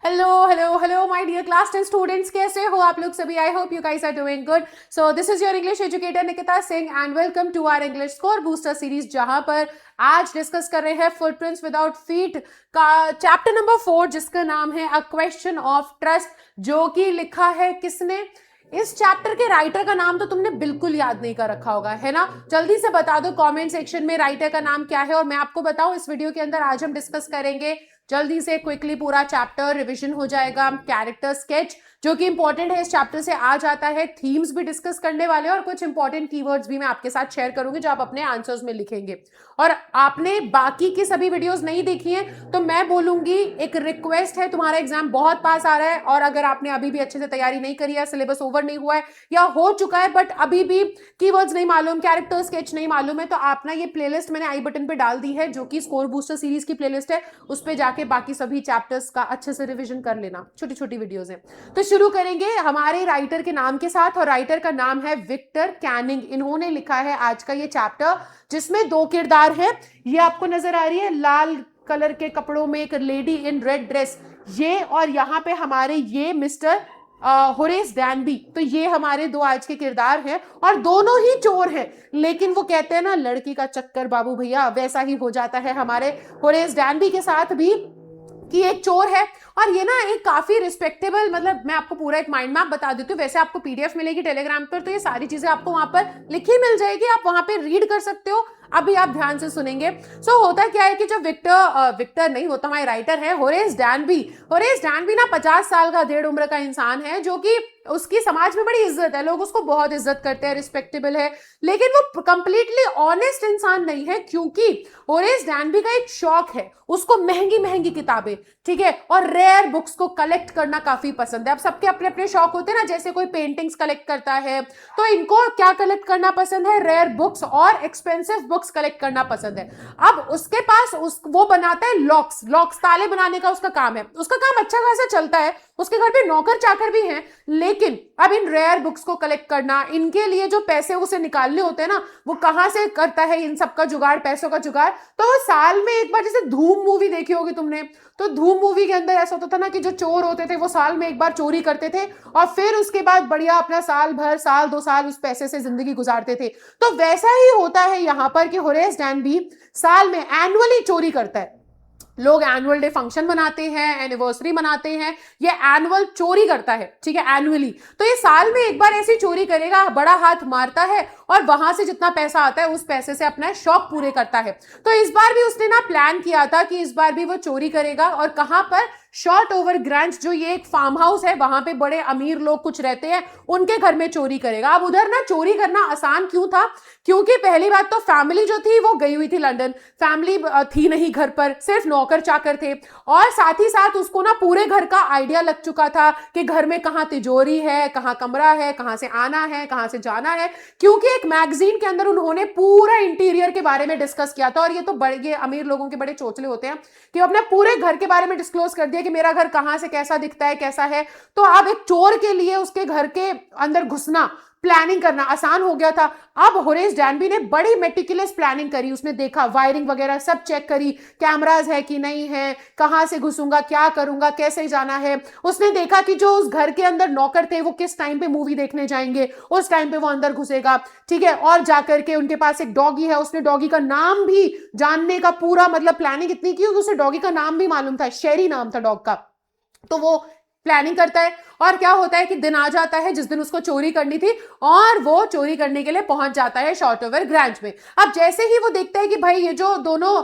Hello hello hello my dear class 10 students, कैसे हो आप लोग सभी? I hope you guys are doing good. So this is your English educator Nikita Singh and welcome to our English score booster series, जहां पर आज discuss कर रहे हैं फुटप्रिंट्स विदाउट फीट का चैप्टर नंबर 4, जिसका नाम है अ क्वेश्चन ऑफ ट्रस्ट, जो कि लिखा है किसने? इस चैप्टर के राइटर का नाम तो तुमने बिल्कुल याद नहीं कर रखा होगा, है ना? जल्दी से बता दो कमेंट सेक्शन में राइटर का नाम क्या है। और मैं आपको बताऊं, इस वीडियो के अंदर आज हम डिस्कस करेंगे जल्दी से क्विकली पूरा चैप्टर, रिवीजन हो जाएगा, कैरेक्टर स्केच जो कि इंपॉर्टेंट है इस चैप्टर से आ जाता है, थीम्स भी डिस्कस करने वाले हैं और कुछ इंपॉर्टेंट कीवर्ड्स भी मैं आपके साथ शेयर करूंगी जो आप अपने आंसर्स में लिखेंगे। और आपने बाकी की सभी वीडियोस नहीं देखी हैं तो मैं बोलूंगी, एक रिक्वेस्ट है, तुम्हारा एग्जाम बहुत पास आ रहा है और अगर आपने अभी भी अच्छे से तैयारी नहीं करी है, सिलेबस ओवर नहीं हुआ है या हो चुका है बट अभी भी कीवर्ड्स नहीं मालूम, कैरेक्टर स्केच नहीं मालूम है, तो आप ना ये प्लेलिस्ट मैंने आई बटन पे डाल दी है जो कि स्कोर बूस्टर सीरीज की प्लेलिस्ट है, उस पर जाके बाकी सभी चैप्टर्स का अच्छे से रिवीजन कर लेना। छोटी छोटी वीडियोस हैं। तो शुरू करेंगे हमारे राइटर के नाम के साथ, और राइटर का नाम है विक्टर कैनिंग। इन्होंने लिखा है आज का ये चैप्टर, जिसमें दो किरदार है। ये आपको नजर आ रही है लाल कलर के कपड़ों में एक लेडी इन रेड ड्रेस, ये, और यहाँ पे हमारे ये मिस्टर होरेस डैनबी। तो ये हमारे दो आज के किरदार हैं और दोनों ही चोर हैं। लेकिन वो कहते हैं ना, लड़की का चक्कर बाबू भैया, वैसा ही हो जाता है हमारे होरेस डैनबी के साथ भी, कि एक चोर है और ये ना एक काफी रिस्पेक्टेबल, मतलब मैं आपको पूरा एक माइंड मैप बता देती हूँ। वैसे आपको पीडीएफ मिलेगी टेलीग्राम पर, तो ये सारी चीजें आपको वहां पर लिखी मिल जाएगी, आप वहां पे रीड कर सकते हो। अभी आप ध्यान से सुनेंगे। होता क्या है कि जब विक्टर नहीं, वो तो हमारे राइटर है होरेस डैनबी ना 50 साल का डेढ़ उम्र का इंसान है, जो कि उसकी समाज में बड़ी इज्जत है, लोग उसको बहुत इज्जत करते हैं, रिस्पेक्टेबल है। लेकिन वो कंप्लीटली ऑनेस्ट इंसान नहीं है, क्योंकि होरेस डैनबी का एक शौक है, उसको महंगी महंगी किताबें, ठीक है, और रेयर बुक्स को कलेक्ट करना काफी पसंद है। अब सबके अपने अपने शौक होते हैं ना, जैसे कोई पेंटिंग्स कलेक्ट करता है, तो इनको क्या कलेक्ट करना पसंद है? रेयर बुक्स और एक्सपेंसिव बुक्स कलेक्ट करना पसंद है। अब उसके पास वो बनाता है लॉक्स ताले बनाने का उसका काम है, उसका काम अच्छा खासा चलता है, उसके घर पे नौकर चाकर भी हैं। लेकिन अब इन रेयर बुक्स को कलेक्ट करना, इनके लिए जो पैसे उसे निकालने होते हैं ना, वो कहां से करता है इन सब का जुगाड़, पैसों का जुगाड़? तो वो साल में एक बार, जैसे धूम मूवी देखी होगी तुमने, तो धूम मूवी के अंदर ऐसा होता था ना कि जो चोर होते थे वो साल में एक बार चोरी करते थे और फिर उसके बाद बढ़िया अपना साल भर, साल 2 साल उस पैसे से जिंदगी गुजारते थे। तो वैसा ही होता है यहां पर कि होरेस डैनबी साल में एनुअली चोरी करता है। लोग एनुअल डे फंक्शन मनाते हैं, एनिवर्सरी मनाते हैं, ये एनुअल चोरी करता है, ठीक है, एनुअली। तो ये साल में एक बार ऐसी चोरी करेगा, बड़ा हाथ मारता है और वहां से जितना पैसा आता है उस पैसे से अपना शौक पूरे करता है। तो इस बार भी उसने ना प्लान किया था कि इस बार भी वो चोरी करेगा, और कहां पर? शॉर्ट ओवर ग्रांट, जो ये एक फार्म हाउस है, वहां पे बड़े अमीर लोग कुछ रहते हैं, उनके घर में चोरी करेगा। अब उधर ना चोरी करना आसान क्यों था? क्योंकि पहली बात तो फैमिली जो थी वो गई हुई थी लंदन, फैमिली थी नहीं घर पर, सिर्फ नौकर चाकर थे, और साथ ही साथ उसको ना पूरे घर का आइडिया लग चुका था कि घर में कहाँ तिजोरी है, कहाँ कमरा है, कहाँ से आना है, कहाँ से जाना है, क्योंकि एक मैगजीन के अंदर उन्होंने पूरा इंटीरियर के बारे में डिस्कस किया था। और ये तो बड़े अमीर लोगों के बड़े चोचले होते हैं कि अपने पूरे घर के बारे में डिस्क्लोज कर दिया कि मेरा घर कहां से कैसा दिखता है, कैसा है। तो अब एक चोर के लिए उसके घर के अंदर घुसना, प्लानिंग करना आसान हो गया था। अब होरेस डैनबी ने बड़ी मेटिकुलस प्लानिंग करी, उसने देखा, वायरिंग वगैरह सब चेक करी, कैमराज है कि नहीं है, कहां से घुसूंगा, क्या करूंगा, कैसे जाना है। उसने देखा कि जो उस घर के अंदर नौकर थे वो किस टाइम पे मूवी देखने जाएंगे, उस टाइम पे वो अंदर घुसेगा, ठीक है। और जाकर के उनके पास एक डॉगी है, उसने डॉगी का नाम भी जानने का पूरा, मतलब प्लानिंग इतनी की उसे डॉगी का नाम भी मालूम था, शेरी नाम था डॉग का। तो वो प्लानिंग करता है, और क्या होता है कि दिन आ जाता है जिस दिन उसको चोरी करनी थी, और वो चोरी करने के लिए पहुंच जाता है शॉर्ट ओवर ग्रांट में। अब जैसे ही वो देखता है कि भाई ये जो दोनों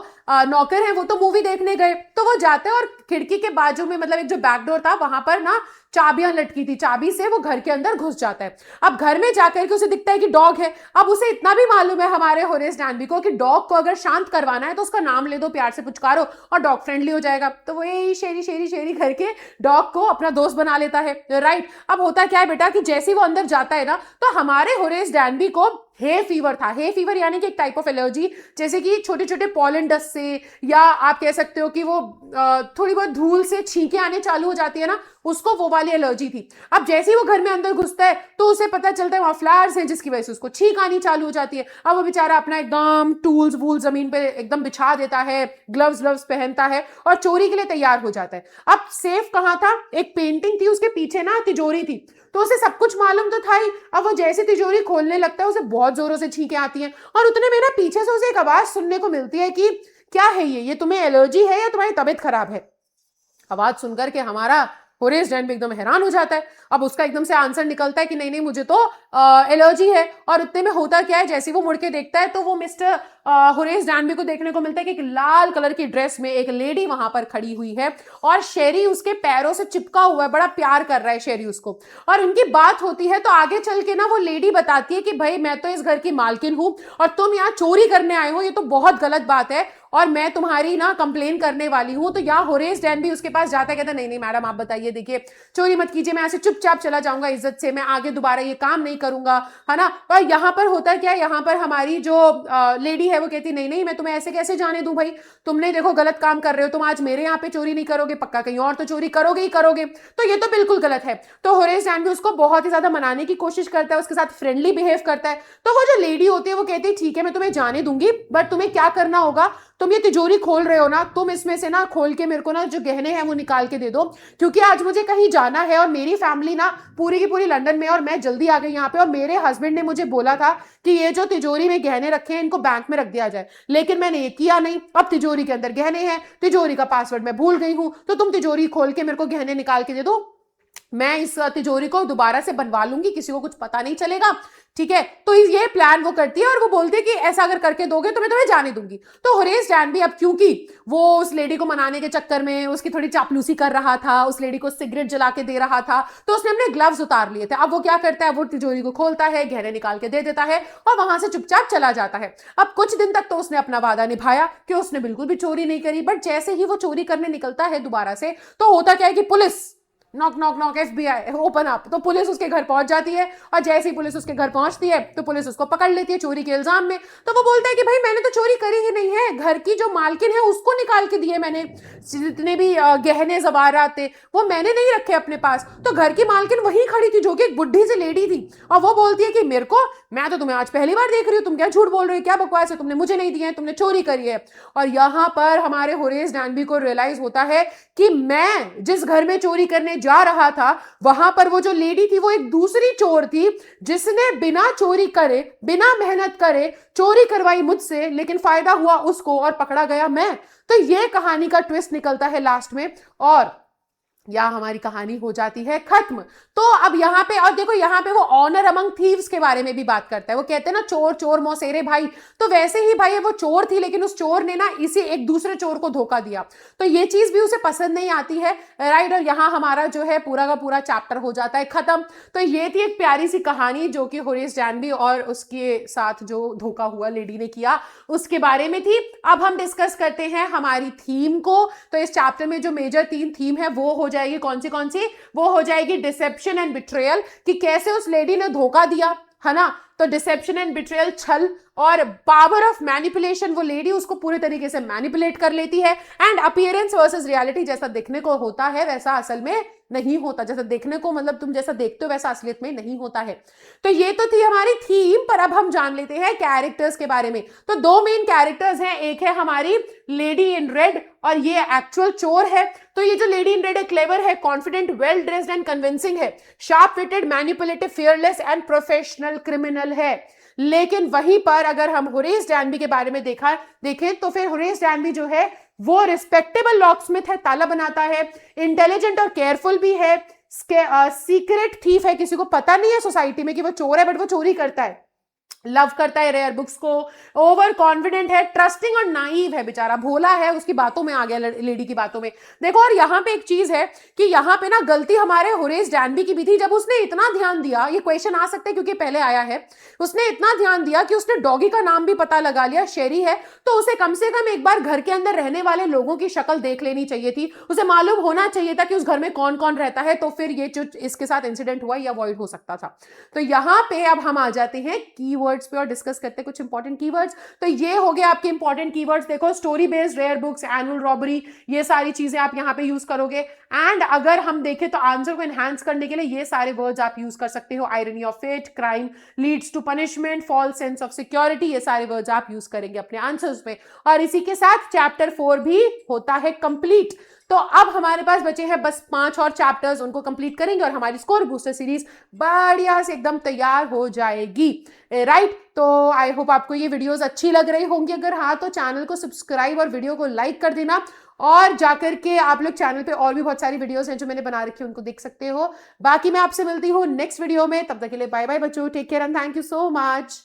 नौकर हैं वो तो मूवी देखने गए, तो वो जाते हैं और खिड़की के बाजू में, मतलब एक जो बैकडोर था वहां पर ना चाबियां लटकी थी, चाबी से वो घर के अंदर घुस जाता है। अब घर में जाकर के उसे दिखता है कि डॉग है। अब उसे इतना भी मालूम है हमारे होरेस डैनबी को कि डॉग को अगर शांत करवाना है तो उसका नाम ले दो, प्यार से पुचकारो और डॉग फ्रेंडली हो जाएगा। तो वो यही शेरी शेरी शेरी करके डॉग को अपना दोस्त बना लेता है, राइट। अब होता क्या है बेटा कि जैसे ही वो अंदर जाता है ना, तो हमारे होरेस डैनबी को हे फीवर था। हे फीवर यानी कि एक टाइप ऑफ एलर्जी, जैसे कि छोटे छोटे पॉलन डस्ट से, या आप कह सकते हो कि वो थोड़ी बहुत धूल से छींके आने चालू हो जाती है ना, उसको वो वाली एलर्जी थी। अब जैसे ही वो घर में अंदर घुसता है तो उसे पता चलता है वहां फ्लावर्स हैं, जिसकी वजह से उसको छींक आनी चालू हो जाती है। अब वो बेचारा अपना एकदम टूल्स वूल्स जमीन पे एकदम बिछा देता है, ग्लव्स व्लव्स पहनता है और चोरी के लिए तैयार हो जाता है। अब सेफ कहाँ था, एक पेंटिंग थी उसके पीछे ना, तिजोरी थी, तो उसे सब कुछ मालूम तो था ही। अब वो जैसे तिजोरी खोलने लगता है उसे बहुत जोरों से छींकें आती हैं और उतने में ना पीछे से उसे एक आवाज सुनने को मिलती है कि क्या है ये तुम्हें एलर्जी है या तुम्हारी तबीयत खराब है। आवाज सुनकर के हमारा होरेस डैन भी एकदम हैरान हो जाता है। अब उसका एकदम से आंसर निकलता है कि नहीं नहीं मुझे तो एलर्जी है। और उतने में होता क्या है, जैसे वो मुड़ के देखता है तो वो मिस्टर होरेस डैनबी को देखने को मिलता है कि एक लाल कलर की ड्रेस में एक लेडी वहां पर खड़ी हुई है और शेरी उसके पैरों से चिपका हुआ है, बड़ा प्यार कर रहा है शेरी उसको। और उनकी बात होती है तो आगे चल के ना वो लेडी बताती है कि भाई मैं तो इस घर की मालकिन हूं और तुम यहाँ चोरी करने आए हो, ये तो बहुत गलत बात है और मैं तुम्हारी ना कंप्लेन करने वाली हूं। तो यहाँ होरेस डैनबी उसके पास जाता है, कहता नहीं नहीं मैडम आप बताइए, देखिए चोरी मत कीजिए, मैं ऐसे चुपचाप चला जाऊंगा इज्जत से, मैं आगे दोबारा ये काम नहीं करूंगा, है ना। और यहाँ पर होता क्या, यहाँ पर हमारी जो लेडी है वो कहती नहीं नहीं मैं तुम्हें ऐसे कैसे जाने दूं भाई, तुमने देखो गलत काम कर रहे हो, तुम आज मेरे यहाँ पे चोरी नहीं करोगे, पक्का कहीं और तो चोरी करोगे ही करोगे, तो ये तो बिल्कुल गलत है। तो होरेस डैनबी उसको बहुत ही ज्यादा मनाने की कोशिश करता है, उसके साथ फ्रेंडली बिहेव करता है। तो वो जो लेडी होती है वो कहती है ठीक है मैं तुम्हें जाने दूंगी, बट तुम्हें क्या करना होगा, तुम ये तिजोरी खोल रहे हो ना, तुम इसमें से ना खोल के मेरे को ना जो गहने हैं वो निकाल के दे दो, क्योंकि आज मुझे कहीं जाना है और मेरी फैमिली ना पूरी की पूरी लंदन में और मैं जल्दी आ गई यहाँ पे और मेरे हस्बैंड ने मुझे बोला था कि ये जो तिजोरी में गहने रखे हैं इनको बैंक में रख दिया जाए, लेकिन मैंने ये किया नहीं। अब तिजोरी के अंदर गहने हैं, तिजोरी का पासवर्ड मैं भूल गई हूं, तो तुम तिजोरी खोल के मेरे को गहने निकाल के दे दो, मैं इस तिजोरी को दोबारा से बनवा लूंगी, किसी को कुछ पता नहीं चलेगा, ठीक है। तो ये प्लान वो करती है और वो बोलती है कि ऐसा अगर करके दोगे तो मैं तुम्हें जाने दूंगी। तो होरेस डैनबी अब क्योंकि वो उस लेडी को मनाने के चक्कर में उसकी थोड़ी चापलूसी कर रहा था, उस लेडी को सिगरेट जला के दे रहा था, तो उसने अपने ग्लव्स उतार लिए थे। अब वो क्या करता है, वो तिजोरी को खोलता है, गहने निकाल के दे देता है और वहां से चुपचाप चला जाता है। अब कुछ दिन तक तो उसने अपना वादा निभाया कि उसने बिल्कुल भी चोरी नहीं करी, बट जैसे ही वो चोरी करने निकलता है दोबारा से, तो होता क्या है कि police knock knock knock FBI open up, तो पुलिस उसके घर पहुंच जाती है और जैसे ही पुलिस उसके घर पहुंचती है तो पुलिस उसको पकड़ लेती है चोरी के इल्जाम में। तो वो बोलता है कि भाई मैंने तो चोरी करी ही नहीं है, घर की जो मालकिन है उसको निकाल के दिए मैंने, जितने भी गहने जवारात थे वो मैंने नहीं रखे अपने पास। तो घर की मालकिन वहीं खड़ी थी जो कि एक बुढ़ी सी लेडी थी और वो बोलती है कि मेरे को, मैं तो तुम्हें आज पहली बार देख रही हूँ, तुम क्या झूठ बोल रही हो, क्या बकवास है, तुमने मुझे नहीं दिए हैं, तुमने चोरी करी है। और यहाँ पर हमारे होरेस डैनबी को रियलाइज होता है कि मैं जिस घर में चोरी करने जा रहा था वहां पर वो जो लेडी थी वो एक दूसरी चोर थी, जिसने बिना चोरी करे, बिना मेहनत करे चोरी करवाई मुझसे, लेकिन फायदा हुआ उसको और पकड़ा गया मैं। तो ये कहानी का ट्विस्ट निकलता है लास्ट में और या हमारी कहानी हो जाती है खत्म। तो अब यहाँ पे और देखो, यहाँ पे वो ऑनर अमंग थीव्स के बारे में भी बात करता है। वो कहते हैं ना चोर चोर मौसेरे भाई, तो वैसे ही भाई वो चोर थी लेकिन उस चोर ने ना इसी एक दूसरे चोर को धोखा दिया, तो ये चीज भी उसे पसंद नहीं आती है, राइट। और यहाँ हमारा जो है पूरा का पूरा चैप्टर हो जाता है खत्म। तो ये थी एक प्यारी सी कहानी जो कि होरेस डैनबी और उसके साथ जो धोखा हुआ लेडी ने किया उसके बारे में थी। अब हम डिस्कस करते हैं हमारी थीम को। तो इस चैप्टर में जो मेजर 3 थीम है वो हो जाएगी कौन सी, वो हो जाएगी डिसेप्शन एंड बिट्रेयल, कि कैसे उस लेडी ने धोखा दिया, है ना। तो डिसेप्शन एंड बिट्रेयल छल, और पावर ऑफ मैनिपुलेशन, वो लेडी उसको पूरे तरीके से मैनिपुलेट कर लेती है। एंड अपीयरेंस वर्सेस रियलिटी, जैसा दिखने को होता है वैसा असल में नहीं होता, जैसा देखने को मतलब तुम जैसा देखते हो वैसा असलियत में नहीं होता है। तो ये तो थी हमारी थीम, पर अब हम जान लेते हैं कैरेक्टर्स के बारे में। तो 2 मेन कैरेक्टर्स हैं, एक है हमारी लेडी इन रेड और ये एक्चुअल चोर है। तो ये जो लेडी इन रेड है क्लेवर है, confident, well dressed and convincing है, sharp witted, manipulative, fearless and professional criminal है। लेकिन वहीं पर अगर हम होरेस डैनबी के बारे में देखें तो फिर होरेस डैनबी जो है वो रिस्पेक्टेबल लॉकस्मिथ है, ताला बनाता है, इंटेलिजेंट और केयरफुल भी है, सीक्रेट थीफ है, किसी को पता नहीं है सोसाइटी में कि वो चोर है बट वो चोरी करता है, लव करता है रेयर बुक्स को, ओवर कॉन्फिडेंट है, ट्रस्टिंग और नाइव है, बेचारा भोला है, उसकी बातों में आ गया, लेडी की बातों में। देखो, और यहाँ पे एक चीज है कि यहाँ पे ना गलती हमारे होरेस डैनबी की भी थी, जब उसने इतना ध्यान दिया, ये क्वेश्चन आ सकता है क्योंकि पहले आया है, उसने इतना ध्यान दिया कि उसने डॉगी का नाम भी पता लगा लिया, शेरी है, तो उसे कम से कम एक बार घर के अंदर रहने वाले लोगों की शक्ल देख लेनी चाहिए थी, उसे मालूम होना चाहिए था कि उस घर में कौन कौन रहता है, तो फिर ये जो इसके साथ इंसिडेंट हुआ ये अवॉइड हो सकता था। तो यहाँ पे अब हम आ जाते हैं कीवर्ड कीवर्ड्स पे और डिस्कस करते हैं कुछ इंपॉर्टेंट कीवर्ड्स। तो ये हो गए आपके इंपॉर्टेंट कीवर्ड्स। देखो, story based rare books, annual robbery, ये सारी चीजें आप यहाँ पे यूज करोगे। एंड अगर हम देखें तो आंसर को एनहांस करने के लिए ये सारे वर्ड्स आप यूज कर सकते हो। Irony of fate, crime leads to punishment, false sense of security, ये सारे वर्ड्स आप यूज करेंगे अपने आंसर्स में। और इसी के साथ चैप्टर 4 भी होता है कंप्लीट। तो अब हमारे पास बचे हैं बस 5 और चैप्टर्स, उनको कंप्लीट करेंगे और हमारी स्कोर बूस्टर सीरीज बढ़िया से एकदम तैयार हो जाएगी। राइट, तो आई होप आपको ये वीडियोस अच्छी लग रही होंगी। अगर हाँ तो चैनल को सब्सक्राइब और वीडियो को लाइक कर देना, और जाकर के आप लोग चैनल पे और भी बहुत सारी वीडियोस हैं जो मैंने बना रखी है, उनको देख सकते हो। बाकी मैं आपसे मिलती हूँ नेक्स्ट वीडियो में, तब तक के लिए बाय बाय बच्चों, take care and thank you so much.